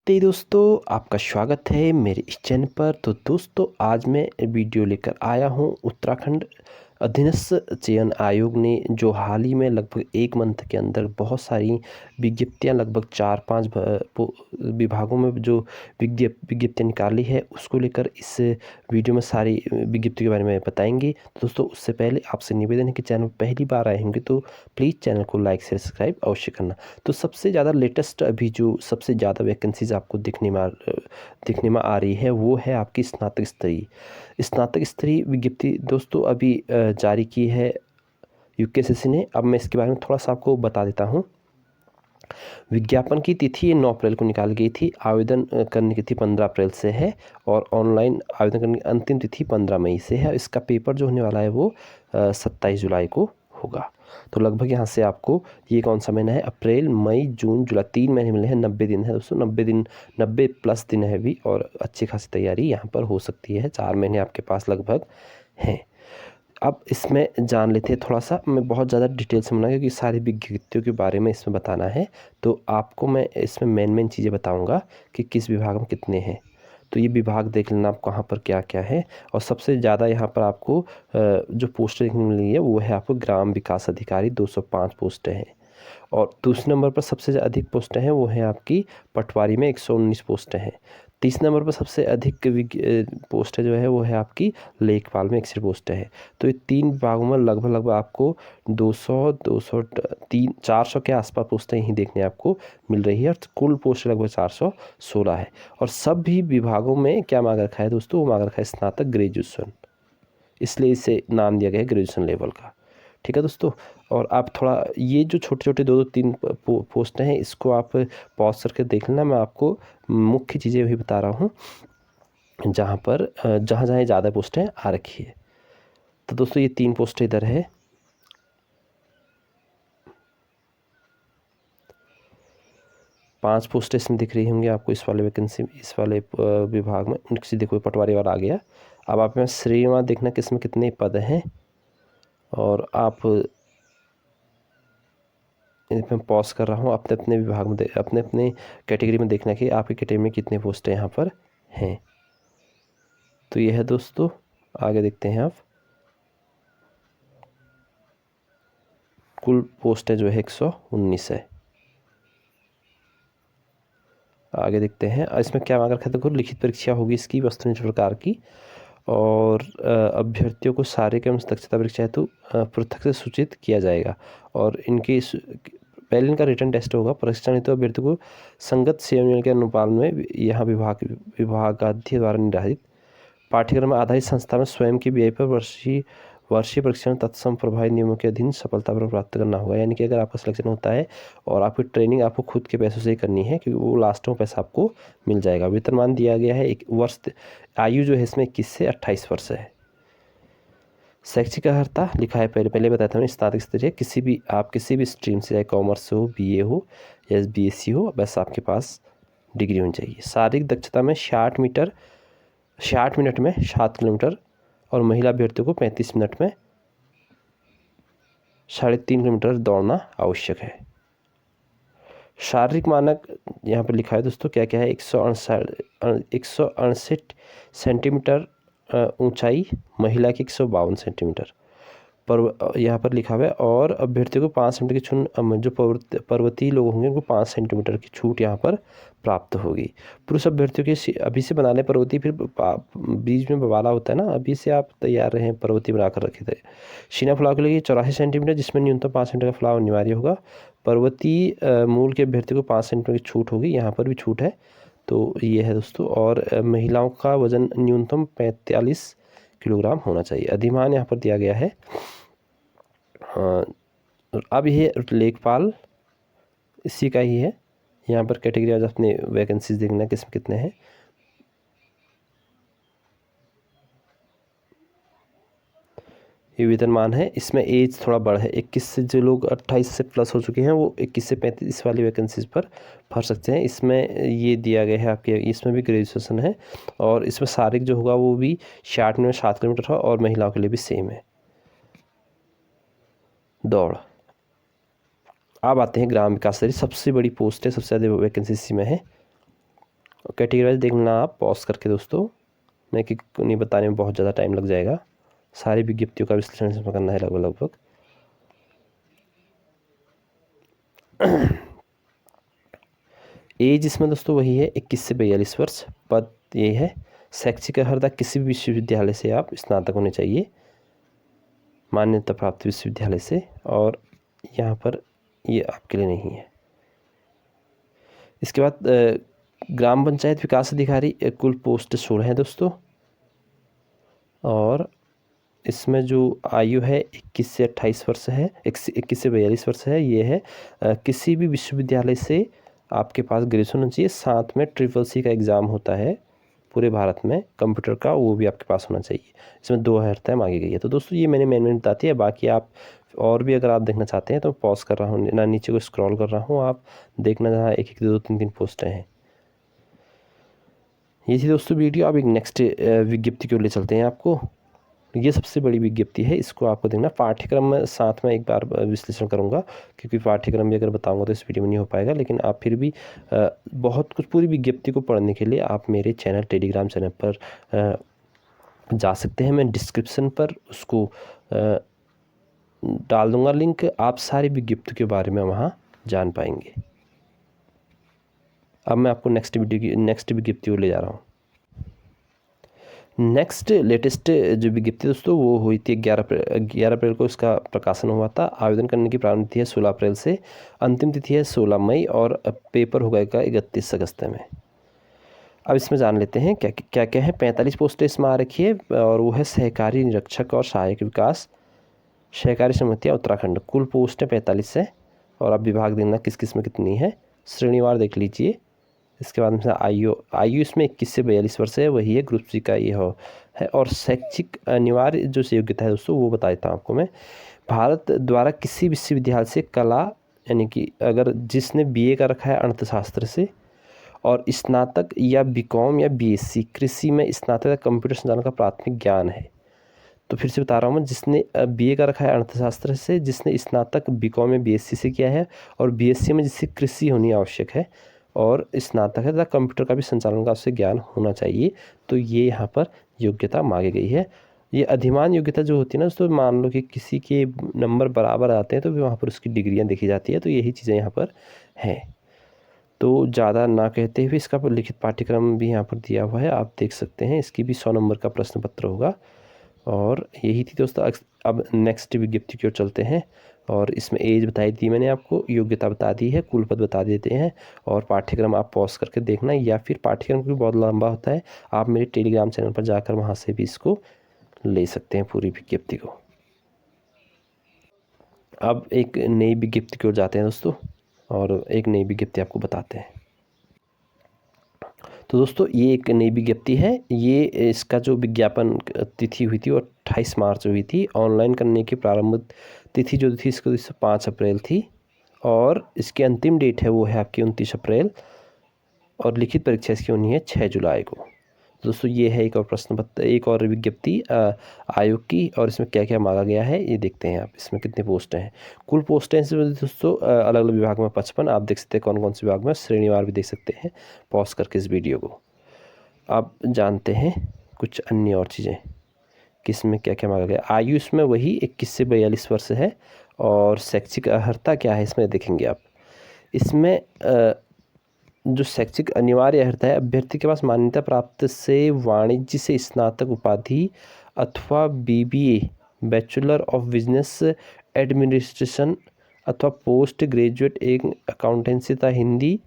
नमस्ते दोस्तों, आपका स्वागत है मेरे इस चैनल पर। तो दोस्तों आज मैं वीडियो लेकर आया हूं उत्तराखंड अधीनस्थ चयन आयोग ने जो हाल ही में लगभग 1 मंथ के अंदर बहुत सारी विज्ञप्तियां लगभग 4-5 विभागों में जो विज्ञप्तियां निकाली है उसको लेकर इस वीडियो में सारी विज्ञप्ति के बारे में बताएंगे। तो दोस्तों उससे पहले आपसे निवेदन है कि चैनल पहली बार आए होंगे तो प्लीज़ चैनल को लाइक शेयर सब्सक्राइब अवश्य करना। तो सबसे ज़्यादा लेटेस्ट अभी जो सबसे ज़्यादा वैकेंसीज आपको दिखने में आ रही है वो है आपकी स्नातक स्तरीय विज्ञप्ति दोस्तों अभी जारी की है यूकेएसएससी ने। अब मैं इसके बारे में थोड़ा सा आपको बता देता हूँ। विज्ञापन की तिथि 9 अप्रैल को निकाली गई थी। आवेदन करने की तिथि 15 अप्रैल से है और ऑनलाइन आवेदन करने की अंतिम तिथि 15 मई से है। इसका पेपर जो होने वाला है वो 27 जुलाई को होगा। तो लगभग यहाँ से आपको ये कौन सा महीना है, अप्रैल मई जून जुलाई, 3 महीने मिले हैं। 90 दिन है दोस्तों, 90 प्लस दिन है भी और अच्छी खासी तैयारी यहाँ पर हो सकती है। 4 महीने आपके पास लगभग हैं। अब इसमें जान लेते हैं थोड़ा सा। मैं बहुत ज़्यादा डिटेल से मना क्योंकि सारी विज्ञप्तियों के बारे में इसमें बताना है, तो आपको मैं इसमें मेन चीज़ें बताऊंगा कि किस विभाग में कितने हैं। तो ये विभाग देख लेना आप कहाँ पर क्या क्या है। और सबसे ज़्यादा यहाँ पर आपको जो पोस्टें देखने को मिली है वो है आपको ग्राम विकास अधिकारी, 205 पोस्टें हैं। और दूसरे नंबर पर सबसे अधिक पोस्टें हैं वो है आपकी पटवारी में 119 पोस्टें हैं। तीसरे नंबर पर सबसे अधिक पोस्टें जो है वो है आपकी लेखपाल में 61 पोस्टें हैं। तो ये 3 विभागों में लगभग आपको 400 के आसपास पोस्टें ही देखने आपको मिल रही है और कुल पोस्ट लगभग 416 है। और सभी विभागों में क्या मांग रखा है दोस्तों, वो मांग रखा है स्नातक ग्रेजुएशन, इसलिए इसे नाम दिया गया है ग्रेजुएशन लेवल का। ठीक है दोस्तों। और आप थोड़ा ये जो छोटे छोटे 2-3 पोस्ट हैं इसको आप पॉज करके देख लेना। मैं आपको मुख्य चीज़ें भी बता रहा हूँ जहाँ जहाँ ज़्यादा पोस्टें आ रखी है। तो दोस्तों ये 3 पोस्ट इधर है। पांच पोस्टें इसमें दिख रही होंगी आपको इस वाले वैकेंसी, इस वाले विभाग में। उनकी देखो पटवारी वाला आ गया। अब आप में श्रेणीवार देखना कि इसमें कितने पद हैं और आप मैं पॉज कर रहा हूँ। अपने अपने विभाग में अपने अपने कैटेगरी में देखना कि आपकी कैटेगरी में कितने पोस्टें यहाँ पर हैं। तो ये है दोस्तों, आगे देखते हैं आप। कुल पोस्टें जो है 119 है। आगे देखते हैं इसमें क्या मांग रखा है। देखो लिखित परीक्षा होगी इसकी वस्तुनिष्ठ प्रकार की और अभ्यर्थियों को शारीरिक एवं दक्षता परीक्षा हेतु पृथक से सूचित किया जाएगा और इनकी पहले इनका रिटर्न टेस्ट होगा। परीक्षा हेतु अभ्यर्थी को संगत सेवा के अनुपालन में यहाँ विभागाध्यक्ष द्वारा निर्धारित पाठ्यक्रम आधारित संस्था में स्वयं की व्यय पर वर्षीय परीक्षण तत्सम प्रभावी नियमों के अधीन सफलतापूर्वक प्राप्त करना होगा। यानी कि अगर आपका सिलेक्शन होता है और आपकी ट्रेनिंग आपको खुद के पैसों से ही करनी है क्योंकि वो लास्ट में पैसा आपको मिल जाएगा। वेतनमान दिया गया है, एक वर्ष आयु जो है इसमें 21 से 28 वर्ष है। शैक्षिक अर्हता लिखा है, पहले बताया था मैंने, स्नातक स्तरीय किसी भी स्ट्रीम से, चाहे कॉमर्स हो, बीए हो या बीएससी हो, बस आपके पास डिग्री होनी चाहिए। शारीरिक दक्षता में 60 मिनट में 7 किलोमीटर और महिला अभ्यर्थियों को 35 मिनट में 3.5 किलोमीटर दौड़ना आवश्यक है। शारीरिक मानक यहाँ पर लिखा है दोस्तों क्या क्या है। 168 सेंटीमीटर ऊंचाई, महिला की 152 सेंटीमीटर पर यहाँ पर लिखा हुआ है। और अभ्यर्थियों को 5 सेंटीमीटर की छूट, जो पर्वतीय लोग होंगे उनको 5 सेंटीमीटर की छूट यहाँ पर प्राप्त होगी। पुरुष अभ्यर्थियों के अभी से बनाने पर्वतीय, फिर बीच में बवाला होता है ना, अभी से आप तैयार रहें पर्वतीय बनाकर रखे थे। सीना फुलाव के लिए 84 सेंटीमीटर जिसमें न्यूनतम 5 सेंटीमीटर का फुलाव अनिवार्य होगा। पर्वतीय मूल के अभ्यर्थी को 5 सेंटीमीटर की छूट होगी, यहाँ पर भी छूट है। तो ये है दोस्तों। और महिलाओं का वजन न्यूनतम 45 किलोग्राम होना चाहिए। अधिमान यहाँ पर दिया गया है। अब ये लेखपाल इसी का ही है। यहाँ पर कैटेगरी वाइज अपने वैकेंसीज देखना किसमें कितने हैं। ये वेतनमान है, इसमें एज थोड़ा बड़ा है। 21 से जो लोग 28 से प्लस हो चुके हैं वो 21 से 35 वाली वैकेंसीज पर भर सकते हैं। इसमें ये दिया गया है आपके, इसमें भी ग्रेजुएशन है और इसमें शारीरिक जो होगा वो भी 60 में 7 किलोमीटर है और महिलाओं के लिए भी सेम है दौड़। अब आते हैं ग्राम विकास अधिकारी, सबसे बड़ी पोस्ट है, सबसे ज़्यादा वैकेंसी इसी में है। कैटेगरी वाइज देखना आप पॉज करके दोस्तों, मैं कि नहीं बताने में बहुत ज़्यादा टाइम लग जाएगा। सारी विज्ञप्तियों का विश्लेषण इसमें करना है लगभग। एज इसमें दोस्तों वही है 21 से 42 वर्ष। पद ये है शैक्षिक अर्हता किसी भी विश्वविद्यालय से आप स्नातक होने चाहिए, मान्यता प्राप्त विश्वविद्यालय से, और यहाँ पर ये आपके लिए नहीं है। इसके बाद ग्राम पंचायत विकास अधिकारी, कुल पोस्ट 16 है दोस्तों, और इसमें जो आयु है 21 से 28 वर्ष है, 21 से 42 वर्ष है। ये है किसी भी विश्वविद्यालय से आपके पास ग्रेजुएशन होना चाहिए, साथ में CCC का एग्ज़ाम होता है पूरे भारत में कंप्यूटर का, वो भी आपके पास होना चाहिए। इसमें 2 अर्थाएँ मांगी गई है। तो दोस्तों ये मैंने मेन बताती है, बाकी आप और भी अगर आप देखना चाहते हैं तो पॉज कर रहा हूँ ना, नीचे को स्क्रॉल कर रहा हूँ, आप देखना जहाँ 1 1 2 2 3 3 पोस्टें हैं। ये थी दोस्तों वीडियो। अब एक नेक्स्ट विज्ञप्ति की ओर ले चलते हैं आपको। ये सबसे बड़ी विज्ञप्ति है, इसको आपको देखना। पाठ्यक्रम में साथ में एक बार विश्लेषण करूंगा, क्योंकि पाठ्यक्रम भी अगर बताऊंगा तो इस वीडियो में नहीं हो पाएगा, लेकिन आप फिर भी बहुत कुछ पूरी विज्ञप्ति को पढ़ने के लिए आप मेरे चैनल टेलीग्राम चैनल पर जा सकते हैं। मैं डिस्क्रिप्शन पर उसको डाल दूंगा लिंक, आप सारी विज्ञप्ति के बारे में वहाँ जान पाएंगे। अब मैं आपको नेक्स्ट विज्ञप्ति को ले जा रहा हूँ। नेक्स्ट लेटेस्ट जो विज्ञप्ति दोस्तों वो हुई थी 11 अप्रैल को इसका प्रकाशन हुआ था। आवेदन करने की प्रारंभ तिथि है 16 अप्रैल से, अंतिम तिथि है 16 मई, और पेपर होगा 31 अगस्त में। अब इसमें जान लेते हैं क्या क्या है। 45 पोस्टें इसमें आ रखी है, और वो है सहकारी निरीक्षक और सहायक विकास, सहकारी समितियाँ उत्तराखंड। कुल पोस्टें 45 है, और अब विभाग देखना किस किस में कितनी है, श्रेणीवार देख लीजिए। इसके बाद में आयु इसमें 21 से 42 वर्ष है, वही है ग्रुप C का ये है। और शैक्षिक अनिवार्य जो योग्यता है दोस्तों वो बता देता हूँ आपको मैं। भारत द्वारा किसी विश्वविद्यालय से कला, यानी कि अगर जिसने BA का रखा है अर्थशास्त्र से, और स्नातक या BCom या BSc कृषि में स्नातक या कंप्यूटर संचालन का प्राथमिक ज्ञान है। तो फिर से बता रहा हूँ मैं, जिसने BA का रखा है अर्थशास्त्र से, जिसने स्नातक BCom या BSc से किया है, और BSc में जिससे कृषि होनी आवश्यक है, और स्नातक है तथा कंप्यूटर का भी संचालन का उससे ज्ञान होना चाहिए। तो ये यहाँ पर योग्यता मांगी गई है। ये अधिमान योग्यता जो होती है ना, तो मान लो कि किसी के नंबर बराबर आते हैं तो भी वहाँ पर उसकी डिग्रियाँ देखी जाती है। तो यही चीज़ें यहाँ पर हैं। तो ज़्यादा ना कहते हुए इसका लिखित पाठ्यक्रम भी यहाँ पर दिया हुआ है, आप देख सकते हैं। इसकी भी 100 नंबर का प्रश्न पत्र होगा। और यही थी दोस्तों। अब नेक्स्ट विज्ञप्ति की ओर चलते हैं, और इसमें एज बताई थी मैंने आपको, योग्यता बता दी है, कुल पद बता देते हैं, और पाठ्यक्रम आप पॉज करके देखना, या फिर पाठ्यक्रम भी बहुत लंबा होता है, आप मेरे टेलीग्राम चैनल पर जाकर वहाँ से भी इसको ले सकते हैं पूरी विज्ञप्ति को। अब एक नई विज्ञप्ति की ओर जाते हैं दोस्तों, और एक नई विज्ञप्ति आपको बताते हैं। तो दोस्तों ये एक नई विज्ञप्ति है। ये इसका जो विज्ञापन तिथि हुई थी वो 28 मार्च हुई थी। ऑनलाइन करने की प्रारंभ तिथि जो थी इसको 5 अप्रैल थी, और इसकी अंतिम डेट है वो है आपकी 29 अप्रैल, और लिखित परीक्षा इसकी होनी है 6 जुलाई को। दोस्तों ये है एक और प्रश्न पत्र, एक और विज्ञप्ति आयोग की, और इसमें क्या क्या मांगा गया है ये देखते हैं आप। इसमें कितने पोस्टें हैं, कुल पोस्टें दोस्तों अलग अलग विभाग में 55। आप देख सकते हैं कौन कौन से विभाग में, श्रेणीवार भी देख सकते हैं पॉज करके इस वीडियो को। आप जानते हैं कुछ अन्य और चीज़ें किसमें क्या क्या मांगा गया। आयु इसमें वही 21 से 42 वर्ष है, और शैक्षिक अर्हता क्या है इसमें देखेंगे आप। इसमें जो शैक्षिक अनिवार्य अर्हता है, अभ्यर्थी के पास मान्यता प्राप्त से वाणिज्य से स्नातक उपाधि अथवा BBA bachelor of business administration अथवा पोस्ट ग्रेजुएट एक अकाउंटेंसी तथा हिंदी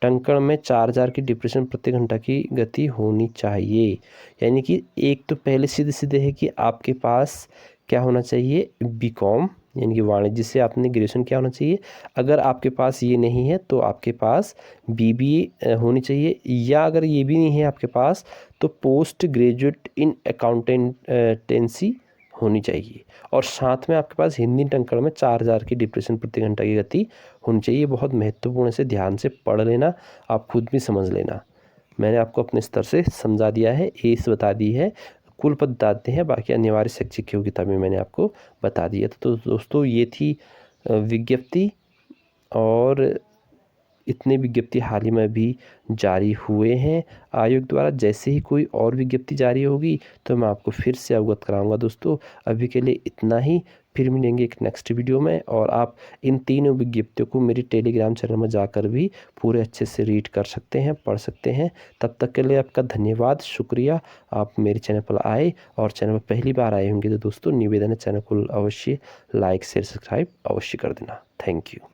टंकण में 4000 की डिप्रेशन प्रति घंटा की गति होनी चाहिए। यानी कि एक तो पहले सीधे सीधे है कि आपके पास क्या होना चाहिए, BCom यानी कि वाणिज्य से आपने ग्रेजुएशन क्या होना चाहिए। अगर आपके पास ये नहीं है तो आपके पास BBA होनी चाहिए, या अगर ये भी नहीं है आपके पास तो पोस्ट ग्रेजुएट इन अकाउंटेंसी होनी चाहिए, और साथ में आपके पास हिंदी टंकण में 4000 की डिप्रेशन प्रति घंटा की गति होनी चाहिए। बहुत महत्वपूर्ण से ध्यान से पढ़ लेना, आप खुद भी समझ लेना। मैंने आपको अपने स्तर से समझा दिया है, एज बता दी है, कुल पद बताते हैं, बाकी अनिवार्य शैक्षिक योग्यता में मैंने आपको बता दिया। तो दोस्तों ये थी विज्ञप्ति, और इतने विज्ञप्ति हाल ही में भी जारी हुए हैं आयोग द्वारा। जैसे ही कोई और विज्ञप्ति जारी होगी तो मैं आपको फिर से अवगत कराऊंगा दोस्तों। अभी के लिए इतना ही, फिर मिलेंगे एक नेक्स्ट वीडियो में। और आप इन तीनों विज्ञप्तियों को मेरी टेलीग्राम चैनल में जाकर भी पूरे अच्छे से रीड कर सकते हैं, पढ़ सकते हैं। तब तक के लिए आपका धन्यवाद, शुक्रिया। आप मेरे चैनल पर आए और चैनल पर पहली बार आए होंगे तो दोस्तों निवेदन है, चैनल को अवश्य लाइक शेयर सब्सक्राइब अवश्य कर देना। Thank you.